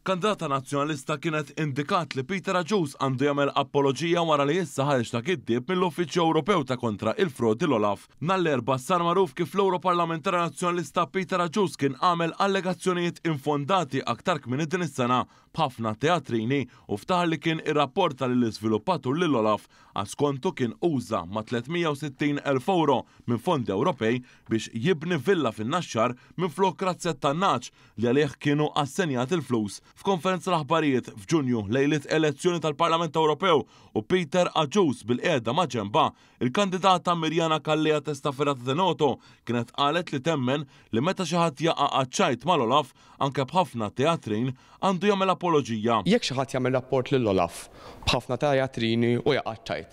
Kandidata nazzjonalista kienet indikat li Peter Agius għandu jagħmel apoloġija wara li issa ħareġ ta' kittieb mill-Uffiċċju Ewropew ta' kontra il-frodi l-Olaf. Nhar-l-erbgħa sar magħruf kif l-Ewroparlamentari Nazzjonalista Peter Agius kien għamel allegazzjonijiet infondati aktar kmieni din is-sena b'ħafna teatrini u ftaħar li kien irrapporta lill-iżviluppatur lill-Olaf għaskontu kien uża ma' 360,000 euro minn fondi Ewropej biex jibni villa fin-Naxxar minflok razzett tan-naċ li għalih kienu assenjat il-flus. F'konferenza l-aħbarijiet f'Ġunju lejlet elezzjoni tal-Parlament Ewropew u Peter Agius bil-qiegħda ma' ġenba, il-kandidata Mirjana Kallea Testaferrata Tenoto kienet qalet li temmen li meta xi ħadd jaqa' aċċajt mal-Olaf anke b'ħafna teatrin għandu jagħmel apoloġija. Jekk xi ħadd jagħmel rapport lill-Olaf b'ħafna teatrini u jaqa' aċċajt,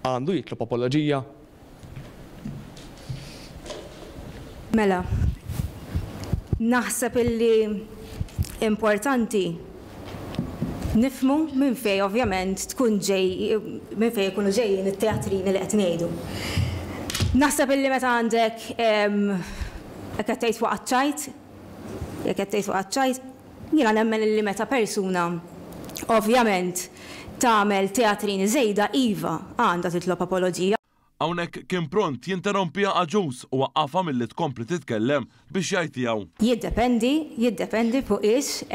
għandu jitlob apoloġija? Mela, naħseb illi importanti nifmu minn fej ovvjament tkun ġej, minn fej jkunu ġejjin it-teatrini li qed ngħidu. Naħseb illi meta għandek jekk qed tgħid fuq aċċajt, jiena nemmen illi meta persuna ovvjament tagħmel teatrini żejda iva għandha titlob apoloġija. Hawnhekk kien pront jinterrompija Agius u waqqafha milli tkompli titkellem biex jgħid tiegħu. Jiddependi fuq ix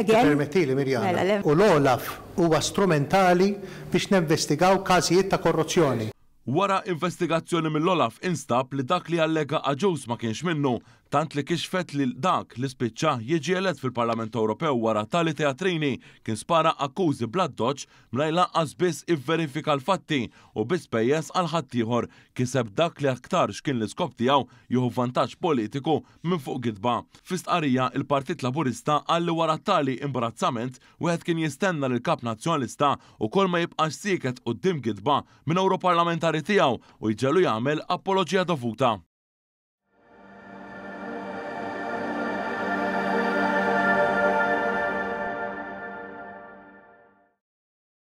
Permettili Mirjana. U l-Olaf huwa strumentali biex ninvestigaw każijiet ta' korruzzjoni. Wara investigazzjoni mill-Olaf instab li dak li allega Agius ma kienx minnu, tant li kixfet li dak li spiċċa jiġi elett fil-Parlament Ewropew wara tali teatrini kien spara akkużi bla doċ mingħajr lanqas biss ivverifika l-fatti u biss pejjeż għal ħadd ieħor kiseb dak li aktar x'kien l-iskop tiegħu jieħu vantaġġ politiku minn fuq gidba. Fi-stqarrija il-Partit Laburista qal li wara tali imbarazzament wieħed kien jistenna lil kap nazzjonalista wkoll ma jibqax sieket quddiem gidba minn Ewroparlamentari tiegħu u jġelu jagħmel apoloġija dovuta.